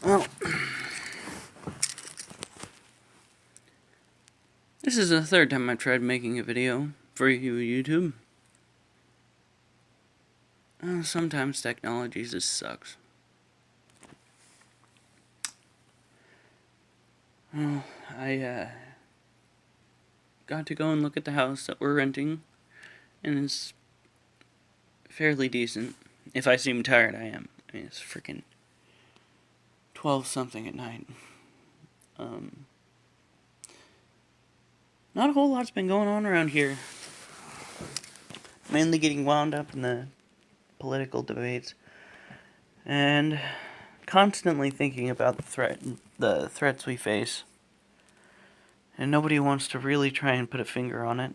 Well, this is the third time I've tried making a video for you YouTube. Sometimes technology just sucks. Well, I got to go and look at the house that we're renting, and it's fairly decent. If I seem tired, I am. I mean, it's freaking 12 something at night. Not a whole lot's been going on around here. Mainly getting wound up in the political debates, and constantly thinking about the threats we face. And nobody wants to really try and put a finger on it.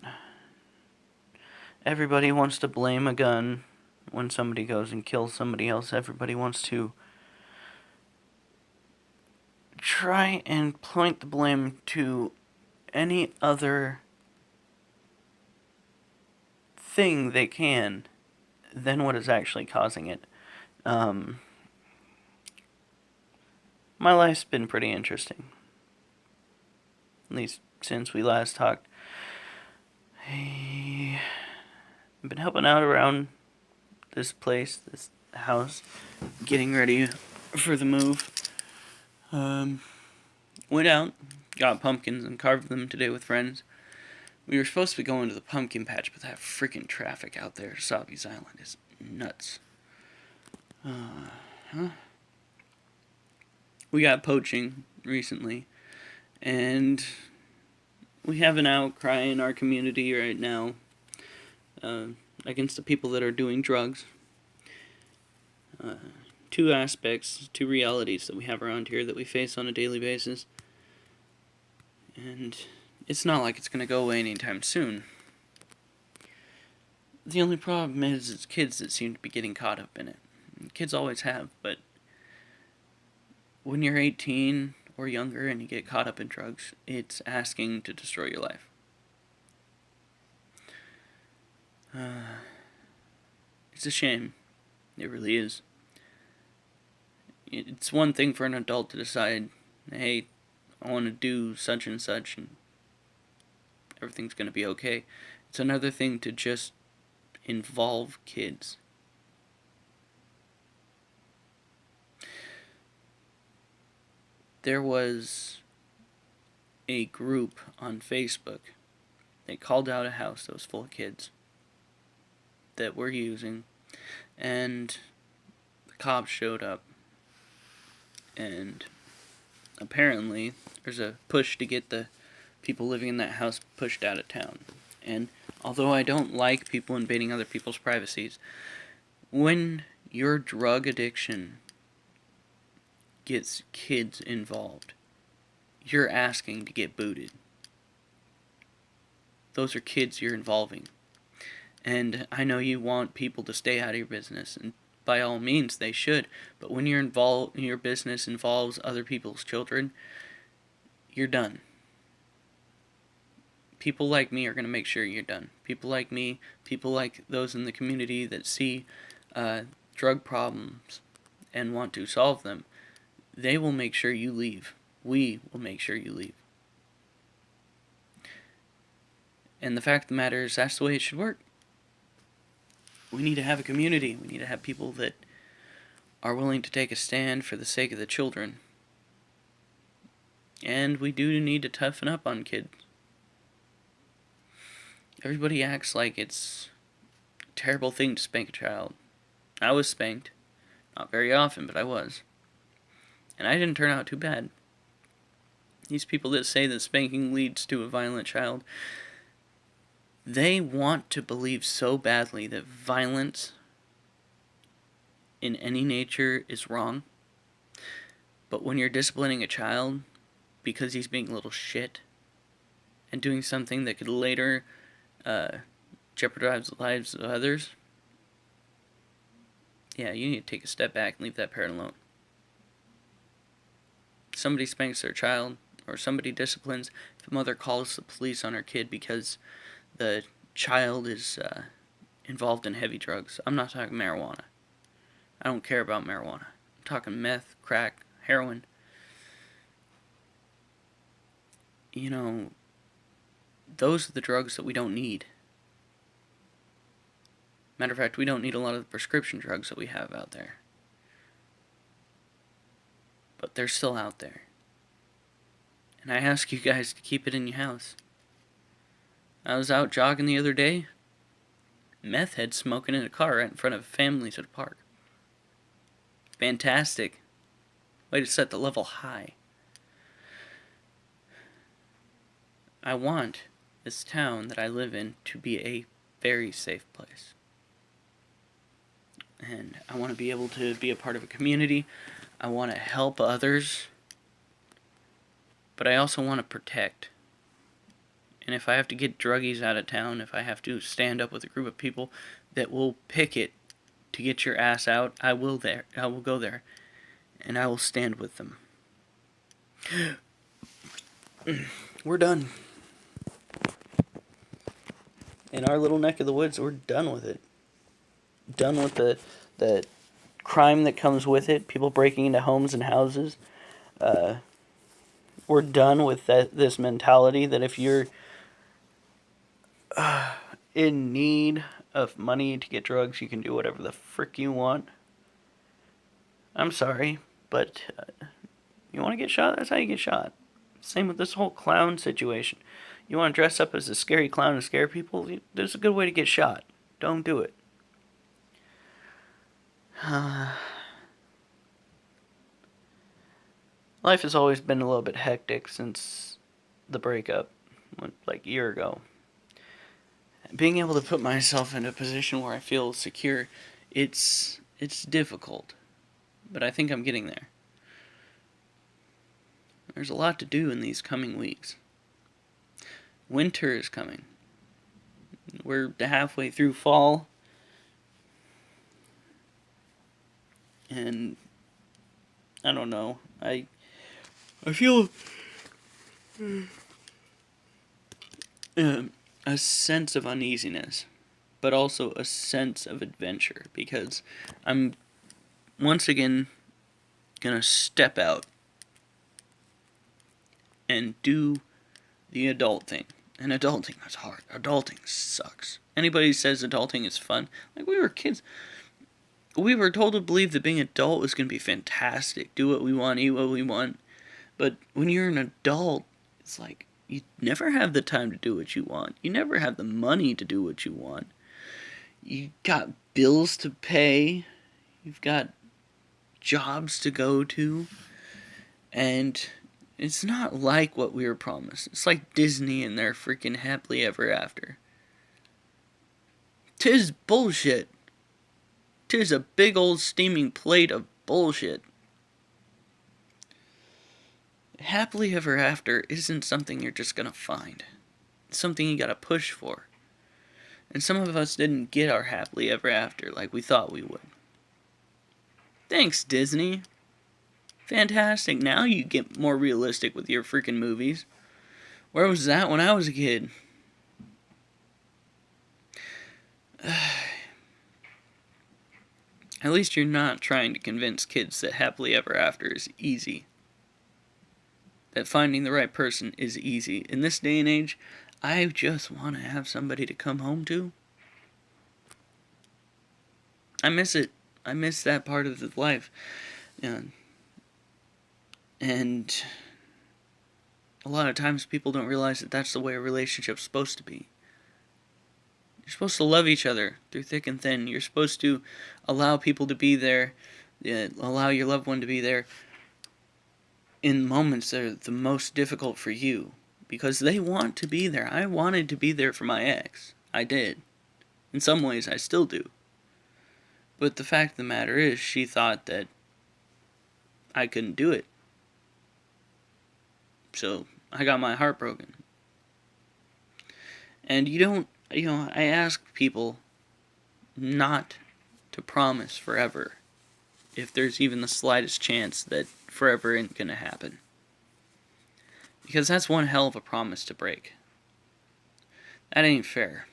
Everybody wants to blame a gun when somebody goes and kills somebody else. Everybody wants to try and point the blame to any other thing they can than what is actually causing it. My life's been pretty interesting. At least since we last talked. I've been helping out around this place, this house, getting ready for the move. Went out, got pumpkins, and carved them today with friends. We were supposed to be going to the pumpkin patch, but that freaking traffic out there, Southeast Island, is nuts. We got poaching recently, and we have an outcry in our community right now against the people that are doing drugs. Two aspects, two realities that we have around here that we face on a daily basis. And it's not like it's going to go away anytime soon. The only problem is it's kids that seem to be getting caught up in it. Kids always have, but when you're 18 or younger and you get caught up in drugs, it's asking to destroy your life. It's a shame. It really is. It's one thing for an adult to decide, hey, I want to do such and such, and everything's going to be okay. It's another thing to just involve kids. There was a group on Facebook. They called out a house that was full of kids that we're using, and the cops showed up, and apparently there's a push to get the people living in that house pushed out of town. And although I don't like people invading other people's privacies, when your drug addiction gets kids involved, you're asking to get booted. Those are kids you're involving. And I know you want people to stay out of your business, and by all means they should, but when your business involves other people's children, you're done. People like me are going to make sure you're done. People like me, people like those in the community that see drug problems and want to solve them, they will make sure you leave. We will make sure you leave. And the fact of the matter is, that's the way it should work. We need to have a community. We need to have people that are willing to take a stand for the sake of the children. And we do need to toughen up on kids. Everybody acts like it's a terrible thing to spank a child. I was spanked. Not very often, but I was. And I didn't turn out too bad. These people that say that spanking leads to a violent child, they want to believe so badly that violence in any nature is wrong. But when you're disciplining a child because he's being a little shit and doing something that could later jeopardize the lives of others, yeah, you need to take a step back and leave that parent alone. Somebody spanks their child, or somebody disciplines, if a mother calls the police on her kid because the child is involved in heavy drugs. I'm not talking marijuana. I don't care about marijuana. I'm talking meth, crack, heroin. You know, those are the drugs that we don't need. Matter of fact, we don't need a lot of the prescription drugs that we have out there. But they're still out there. And I ask you guys to keep it in your house. I was out jogging the other day. Meth head smoking in a car right in front of families at a park. Fantastic. Way to set the level high. I want this town that I live in to be a very safe place. And I want to be able to be a part of a community. I want to help others. But I also want to protect. And if I have to get druggies out of town, if I have to stand up with a group of people that will picket to get your ass out, I will go there. And I will stand with them. We're done. In our little neck of the woods, we're done with it. Done with the crime that comes with it, people breaking into homes and houses. We're done with this mentality that if you're in need of money to get drugs, you can do whatever the frick you want. I'm sorry, but you want to get shot? That's how you get shot. Same with this whole clown situation. You want to dress up as a scary clown and scare people? There's a good way to get shot. Don't do it. Life has always been a little bit hectic since the breakup, like a year ago. Being able to put myself in a position where I feel secure, it's difficult, but I think I'm getting there. There's a lot to do in these coming weeks. Winter is coming. We're halfway through fall. And I don't know. I feel a sense of uneasiness, but also a sense of adventure, because I'm once again gonna step out and do the adult thing. And adulting is hard. Adulting sucks. Anybody who says adulting is fun, like, we were kids. We were told to believe that being an adult was going to be fantastic. Do what we want, eat what we want. But when you're an adult, it's like, you never have the time to do what you want. You never have the money to do what you want. You got bills to pay. You've got jobs to go to. And it's not like what we were promised. It's like Disney and their freaking happily ever after. 'Tis bullshit. 'Tis a big old steaming plate of bullshit. Happily ever after isn't something you're just gonna find. It's something you gotta push for. And some of us didn't get our happily ever after like we thought we would. Thanks, Disney. Fantastic. Now you get more realistic with your freaking movies. Where was that when I was a kid? At least you're not trying to convince kids that happily ever after is easy. That finding the right person is easy. In this day and age, I just want to have somebody to come home to. I miss it. I miss that part of the life. And a lot of times people don't realize that that's the way a relationship's supposed to be. You're supposed to love each other through thick and thin. You're supposed to allow people to be there, allow your loved one to be there in moments that are the most difficult for you, because they want to be there. I wanted to be there for my ex. I did. In some ways, I still do. But the fact of the matter is, she thought that I couldn't do it. So I got my heart broken. And I ask people not to promise forever if there's even the slightest chance that forever ain't gonna happen. Because that's one hell of a promise to break. That ain't fair.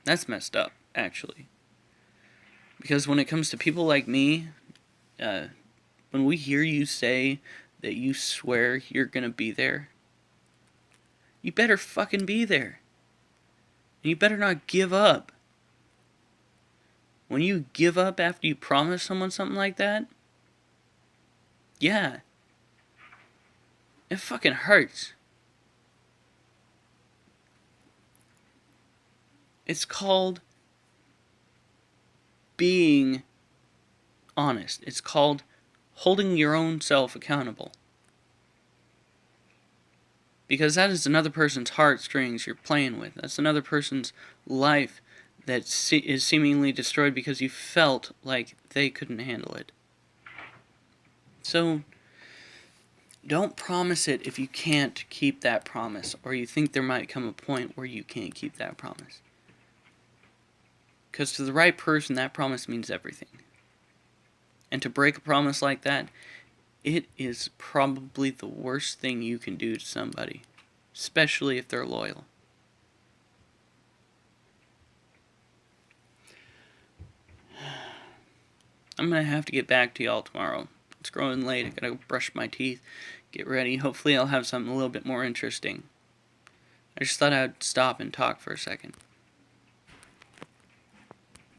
That's messed up, actually. Because when it comes to people like me, when we hear you say that you swear you're gonna be there, you better fucking be there. And you better not give up. When you give up after you promise someone something like that, yeah, it fucking hurts. It's called being honest. It's called holding your own self accountable. Because that is another person's heartstrings you're playing with. That's another person's life that is seemingly destroyed because you felt like they couldn't handle it. So, don't promise it if you can't keep that promise, or you think there might come a point where you can't keep that promise. Because to the right person, that promise means everything. And to break a promise like that, it is probably the worst thing you can do to somebody, especially if they're loyal. I'm going to have to get back to y'all tomorrow. It's growing late. I gotta brush my teeth, get ready. Hopefully I'll have something a little bit more interesting. I just thought I'd stop and talk for a second.